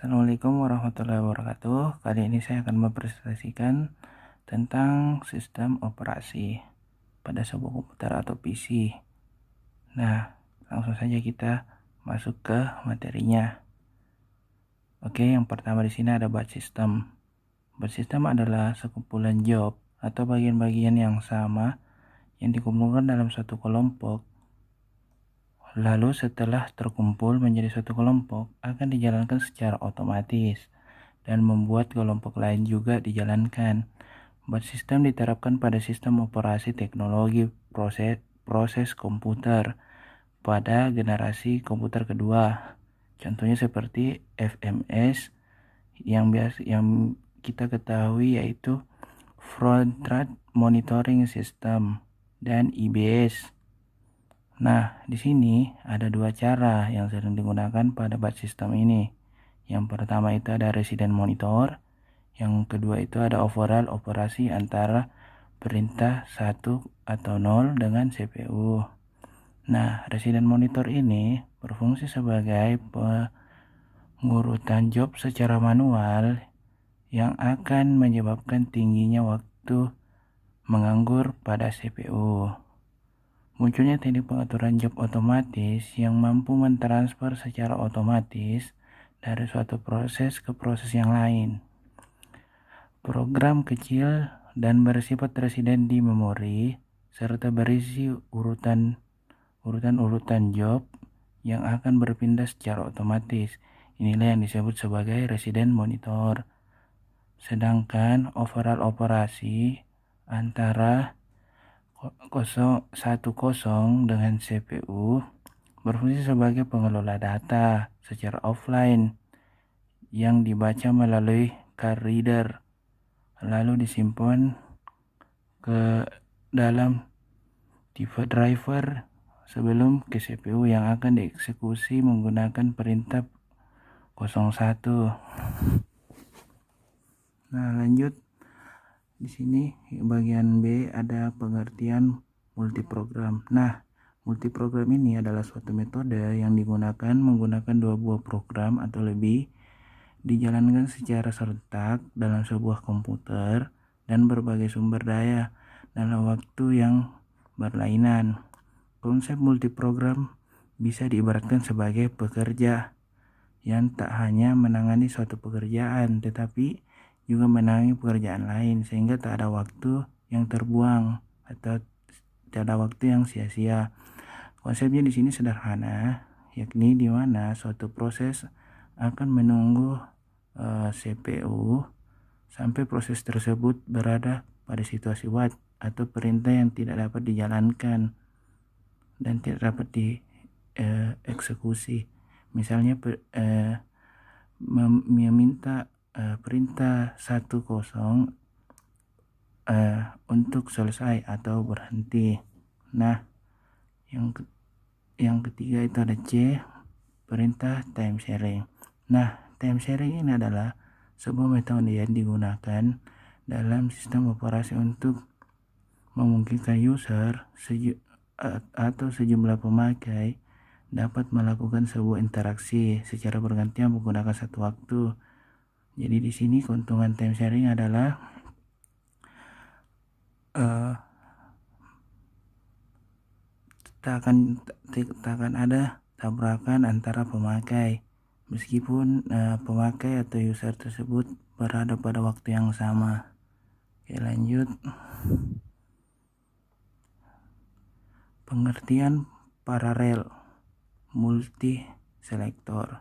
Assalamualaikum warahmatullahi wabarakatuh. Kali ini saya akan mempresentasikan tentang sistem operasi pada sebuah komputer atau PC. Nah, langsung saja kita masuk ke materinya. Oke, yang pertama di sini ada batch system. Batch system adalah sekumpulan job atau bagian-bagian yang sama yang dikumpulkan dalam satu kelompok. Lalu setelah terkumpul menjadi suatu kelompok, akan dijalankan secara otomatis dan membuat kelompok lain juga dijalankan. Batch system diterapkan pada sistem operasi teknologi proses komputer pada generasi komputer kedua. Contohnya seperti FMS yang kita ketahui yaitu Front Rate Monitoring System dan IBS. Nah, di sini ada dua cara yang sering digunakan pada batch system ini. Yang pertama itu ada resident monitor, yang kedua itu ada overall operasi antara perintah 1 atau 0 dengan CPU. Nah, resident monitor ini berfungsi sebagai pengurutan job secara manual yang akan menyebabkan tingginya waktu menganggur pada CPU. Munculnya teknik pengaturan job otomatis yang mampu mentransfer secara otomatis dari suatu proses ke proses yang lain. Program kecil dan bersifat residen di memori serta berisi urutan job yang akan berpindah secara otomatis. Inilah yang disebut sebagai resident monitor. Sedangkan overall operasi antara 10 dengan CPU berfungsi sebagai pengelola data secara offline yang dibaca melalui card reader lalu disimpan ke dalam driver sebelum ke CPU yang akan dieksekusi menggunakan perintah 01. Nah, lanjut. Di sini bagian B ada pengertian multiprogram. Nah, multiprogram ini adalah suatu metode yang digunakan menggunakan dua buah program atau lebih dijalankan secara serentak dalam sebuah komputer dan berbagai sumber daya dalam waktu yang berlainan. Konsep multiprogram bisa diibaratkan sebagai pekerja yang tak hanya menangani suatu pekerjaan tetapi juga menangani pekerjaan lain sehingga tak ada waktu yang terbuang atau tak ada waktu yang sia-sia. Konsepnya di sini sederhana, yakni di mana suatu proses akan menunggu CPU sampai proses tersebut berada pada situasi wait atau perintah yang tidak dapat dijalankan dan tidak dapat dieksekusi. Misalnya meminta perintah 10 untuk selesai atau berhenti. Nah, yang ketiga itu ada C, perintah time sharing. Nah, time sharing ini adalah sebuah metode yang digunakan dalam sistem operasi untuk memungkinkan user atau sejumlah pemakai dapat melakukan sebuah interaksi secara bergantian menggunakan satu waktu. Jadi di sini keuntungan time sharing adalah tak akan ada tabrakan antara pemakai meskipun pemakai atau user tersebut berada pada waktu yang sama. Oke, lanjut. Pengertian paralel multi selektor.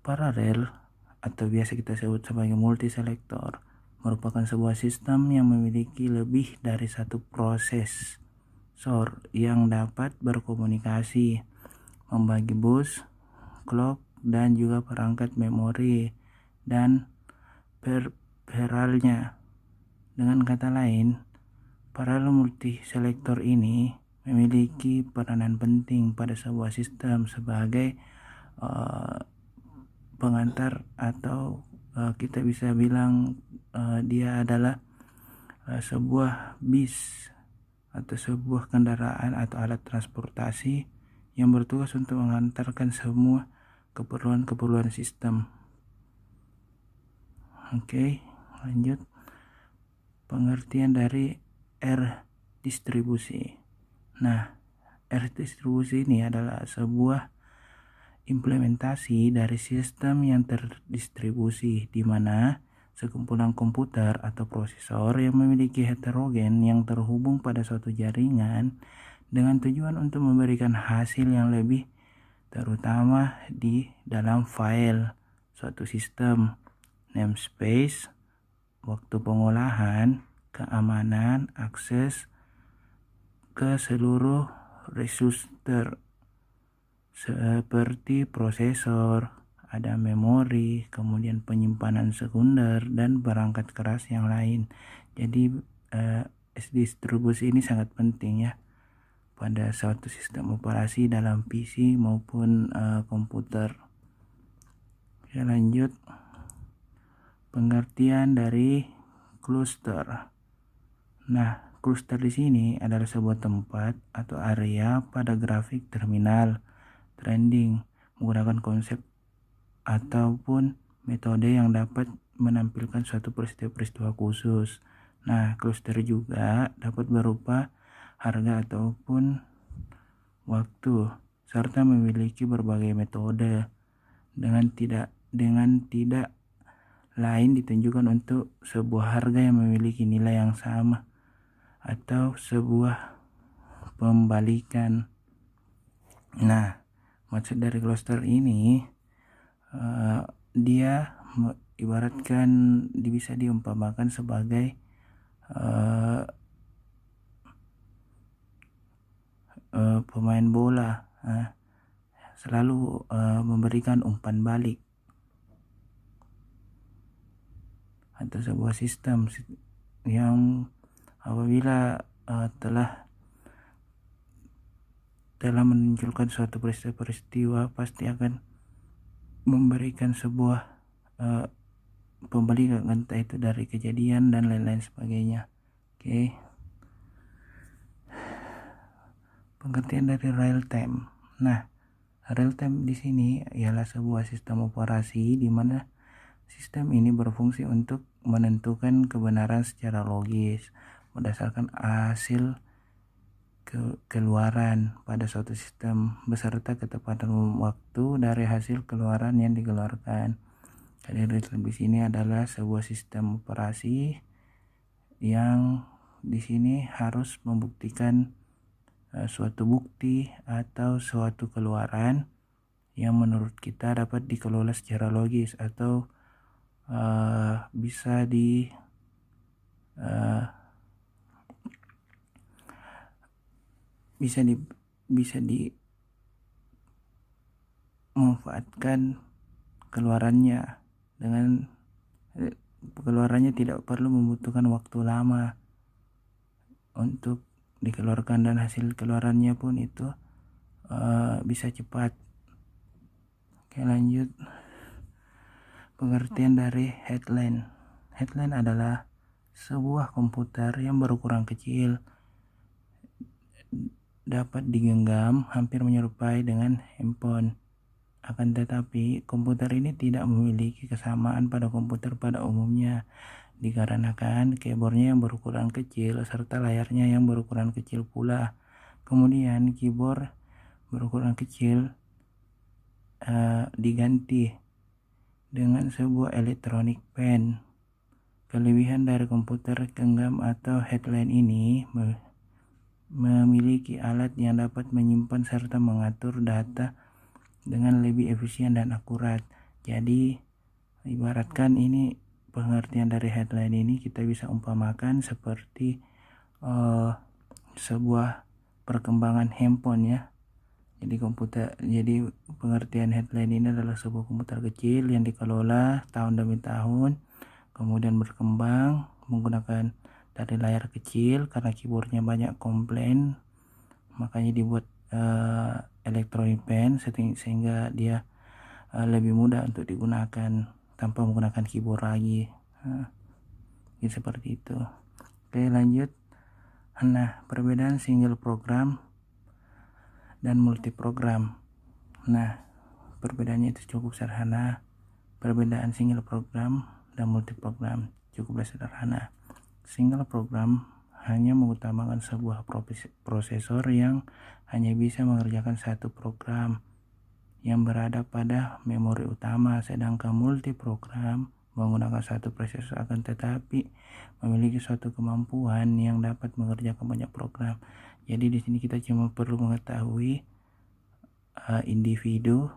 Paralel atau biasa kita sebut sebagai multiselektor merupakan sebuah sistem yang memiliki lebih dari satu prosesor yang dapat berkomunikasi, membagi bus, clock, dan juga perangkat memori dan peripheralnya. Dengan kata lain, paralel multiselektor ini memiliki peranan penting pada sebuah sistem sebagai pengantar atau kita bisa bilang dia adalah sebuah bis atau sebuah kendaraan atau alat transportasi yang bertugas untuk mengantarkan semua keperluan sistem. Oke, lanjut. Pengertian dari R distribusi. Nah, R distribusi ini adalah sebuah implementasi dari sistem yang terdistribusi, di mana sekumpulan komputer atau prosesor yang memiliki heterogen yang terhubung pada suatu jaringan dengan tujuan untuk memberikan hasil yang lebih, terutama di dalam file suatu sistem, namespace, waktu pengolahan, keamanan, akses ke seluruh register seperti prosesor, ada memori, kemudian penyimpanan sekunder, dan perangkat keras yang lain. Jadi distribusi ini sangat penting ya pada suatu sistem operasi dalam PC maupun komputer. Oke, lanjut. Pengertian dari cluster. Nah, cluster di sini adalah sebuah tempat atau area pada grafik terminal trending menggunakan konsep ataupun metode yang dapat menampilkan suatu peristiwa-peristiwa khusus. Nah, cluster juga dapat berupa harga ataupun waktu, serta memiliki berbagai metode dengan tidak lain ditunjukkan untuk sebuah harga yang memiliki nilai yang sama atau sebuah pembalikan. Nah, maksud dari cluster ini dia ibaratkan bisa diumpamakan sebagai pemain bola, selalu memberikan umpan balik, atau sebuah sistem yang apabila telah menunjukkan suatu peristiwa pasti akan memberikan sebuah pembalikan, entah itu dari kejadian dan lain-lain sebagainya. Oke. Pengertian dari real time. Nah, real time di sini ialah sebuah sistem operasi di mana sistem ini berfungsi untuk menentukan kebenaran secara logis berdasarkan hasil keluaran pada suatu sistem beserta ketepatan waktu dari hasil keluaran yang dikeluarkan. Jadi di sini adalah sebuah sistem operasi yang di sini harus membuktikan suatu bukti atau suatu keluaran yang menurut kita dapat dikelola secara logis atau bisa memanfaatkan keluarannya dengan keluarannya tidak perlu membutuhkan waktu lama untuk dikeluarkan, dan hasil keluarannya pun itu bisa cepat. Oke, lanjut. Pengertian dari headline. Headline adalah sebuah komputer yang berukuran kecil, dapat digenggam, hampir menyerupai dengan handphone. Akan tetapi, komputer ini tidak memiliki kesamaan pada komputer pada umumnya, dikarenakan keyboardnya yang berukuran kecil serta layarnya yang berukuran kecil pula. Kemudian keyboard berukuran kecil diganti dengan sebuah electronic pen. Kelebihan dari komputer genggam atau headline ini memiliki alat yang dapat menyimpan serta mengatur data dengan lebih efisien dan akurat. Jadi ibaratkan ini pengertian dari headline ini kita bisa umpamakan seperti sebuah perkembangan handphone ya. Jadi pengertian headline ini adalah sebuah komputer kecil yang dikelola tahun demi tahun, kemudian berkembang menggunakan dari layar kecil karena keyboardnya banyak komplain, makanya dibuat electronic pen sehingga dia lebih mudah untuk digunakan tanpa menggunakan keyboard lagi. Seperti itu. Oke, lanjut. Nah, perbedaan single program dan multiprogram. Nah, perbedaannya itu cukup sederhana. Perbedaan single program dan multiprogram cukuplah sederhana. Single program hanya mengutamakan sebuah prosesor yang hanya bisa mengerjakan satu program yang berada pada memori utama, sedangkan multiprogram menggunakan satu prosesor akan tetapi memiliki suatu kemampuan yang dapat mengerjakan banyak program. Jadi di sini kita cuma perlu mengetahui individu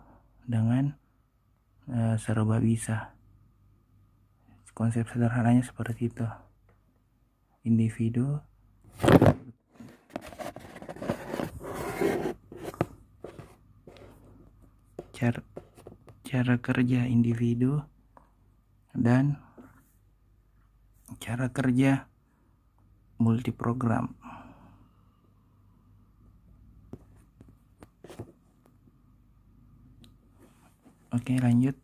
dengan serba bisa. Konsep sederhananya seperti itu. Individu cara kerja individu dan cara kerja multiprogram. Oke, lanjut.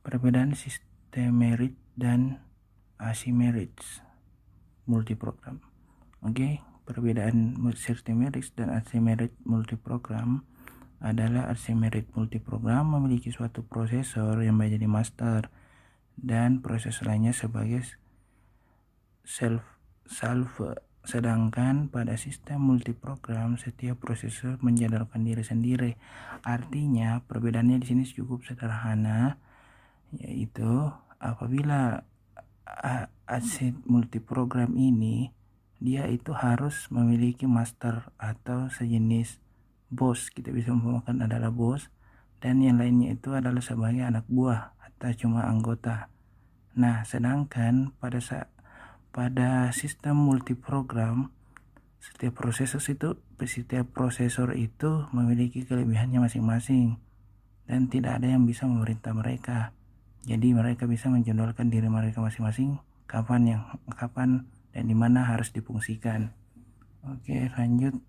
Perbedaan sistemerik dan asimerik multiprogram. Oke, perbedaan sistemerik dan asimerik multiprogram adalah asimerik multiprogram memiliki suatu prosesor yang menjadi master dan proses lainnya sebagai salve. Sedangkan pada sistem multiprogram setiap prosesor menjalankan diri sendiri. Artinya perbedaannya di sini cukup sederhana, yaitu apabila aset multiprogram ini dia itu harus memiliki master atau sejenis bos, kita bisa menggunakan adalah bos, dan yang lainnya itu adalah sebagai anak buah atau cuma anggota. Nah, sedangkan pada sistem multiprogram setiap prosesor itu memiliki kelebihannya masing-masing dan tidak ada yang bisa memerintah mereka. Jadi mereka bisa menjadwalkan diri mereka masing-masing kapan dan di mana harus difungsikan. Oke, lanjut.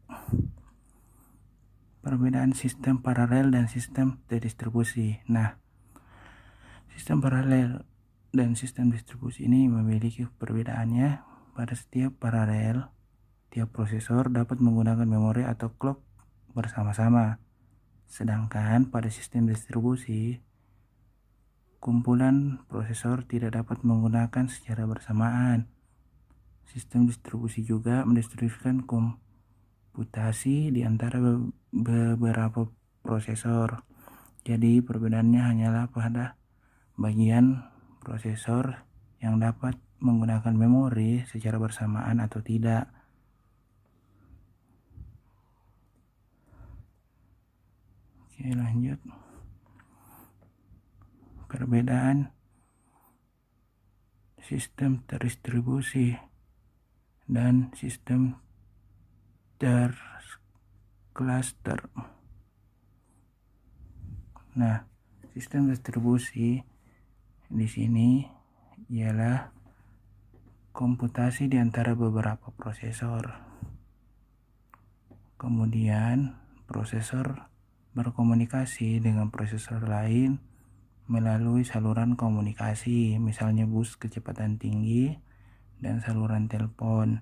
Perbedaan sistem paralel dan sistem terdistribusi. Nah, sistem paralel dan sistem distribusi ini memiliki perbedaannya. Pada setiap paralel, tiap prosesor dapat menggunakan memori atau clock bersama-sama. Sedangkan pada sistem distribusi, kumpulan prosesor tidak dapat menggunakan secara bersamaan. Sistem distribusi juga mendistribusikan komputasi di antara beberapa prosesor. Jadi perbedaannya hanyalah pada bagian prosesor yang dapat menggunakan memori secara bersamaan atau tidak. Oke, lanjut. Perbedaan sistem terdistribusi dan sistem tercluster. Nah, sistem distribusi di sini ialah komputasi di antara beberapa prosesor. Kemudian prosesor berkomunikasi dengan prosesor lain melalui saluran komunikasi, misalnya bus kecepatan tinggi dan saluran telepon.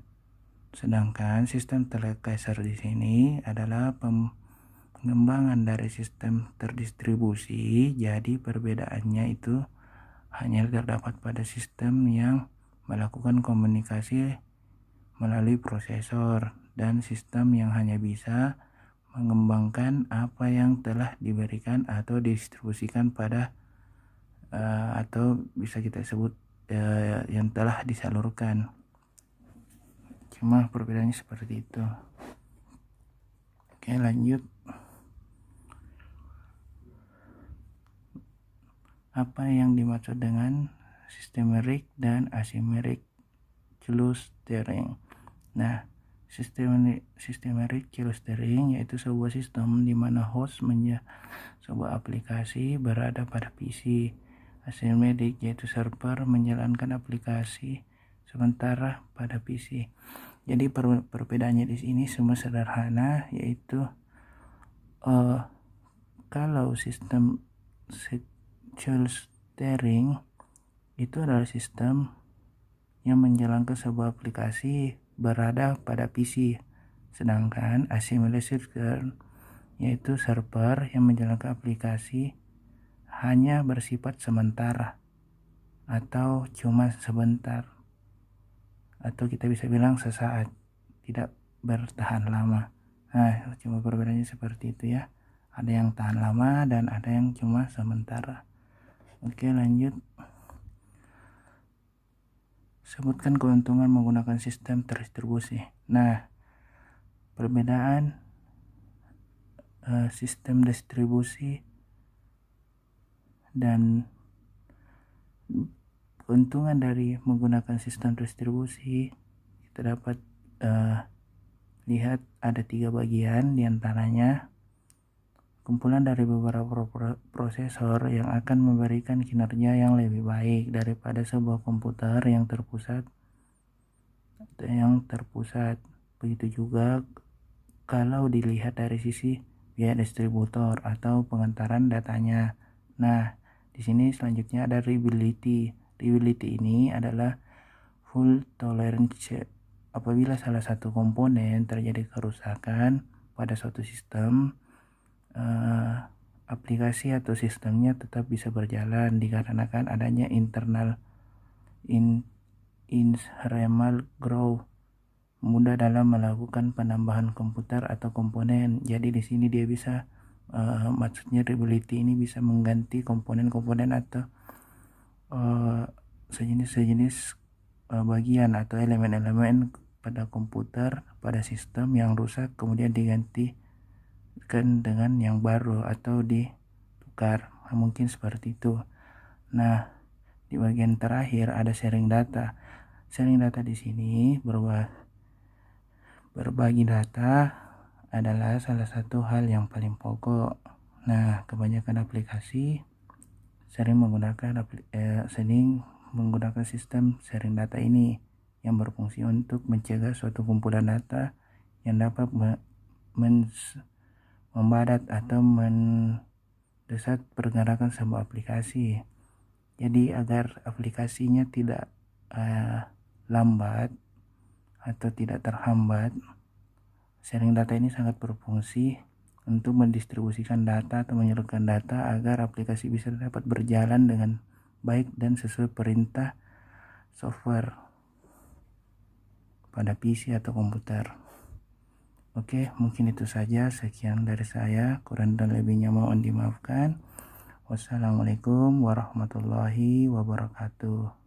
Sedangkan sistem telecluster di sini adalah pengembangan dari sistem terdistribusi. Jadi perbedaannya itu hanya terdapat pada sistem yang melakukan komunikasi melalui prosesor dan sistem yang hanya bisa mengembangkan apa yang telah diberikan atau didistribusikan pada atau bisa kita sebut yang telah disalurkan. Cuma perbedaannya seperti itu. Oke, lanjut. Apa yang dimaksud dengan sistemerik dan asimerik clustering? Nah, sistemerik clustering yaitu sebuah sistem di mana host sebuah aplikasi berada pada PC. Asimerik yaitu server menjalankan aplikasi sementara pada PC. Jadi perbedaannya di sini semua sederhana, yaitu kalau sistem clustering itu adalah sistem yang menjalankan sebuah aplikasi berada pada PC, sedangkan asimetric yaitu server yang menjalankan aplikasi hanya bersifat sementara atau cuma sebentar, atau kita bisa bilang sesaat, tidak bertahan lama. Nah, cuma perbedaannya seperti itu ya. Ada yang tahan lama dan ada yang cuma sementara. Oke, lanjut. Sebutkan keuntungan menggunakan sistem terdistribusi. Nah, perbedaan sistem distribusi dan keuntungan dari menggunakan sistem distribusi, kita dapat lihat ada 3 bagian, diantaranya kumpulan dari beberapa prosesor yang akan memberikan kinerja yang lebih baik daripada sebuah komputer yang terpusat. Begitu juga kalau dilihat dari sisi biaya distributor atau pengantaran datanya. Nah, di sini selanjutnya ada reliability. Reliability ini adalah full tolerance apabila salah satu komponen terjadi kerusakan pada suatu sistem, aplikasi atau sistemnya tetap bisa berjalan dikarenakan adanya internal inherent growth, mudah dalam melakukan penambahan komputer atau komponen. Jadi di sini dia bisa maksudnya reliability ini bisa mengganti komponen-komponen atau sejenis bagian atau elemen-elemen pada komputer, pada sistem yang rusak, kemudian digantikan dengan yang baru atau ditukar. Mungkin seperti itu. Nah, di bagian terakhir ada sharing data. Sharing data di sini berbagi data adalah salah satu hal yang paling pokok. Nah, kebanyakan aplikasi sering menggunakan sistem sharing data ini yang berfungsi untuk mencegah suatu kumpulan data yang dapat membadat atau mendesak pergerakan sebuah aplikasi. Jadi agar aplikasinya tidak lambat atau tidak terhambat, sharing data ini sangat berfungsi untuk mendistribusikan data atau menyalurkan data agar aplikasi bisa dapat berjalan dengan baik dan sesuai perintah software pada PC atau komputer. Oke, mungkin itu saja. Sekian dari saya, kurang dan lebihnya mohon dimaafkan. Wassalamualaikum warahmatullahi wabarakatuh.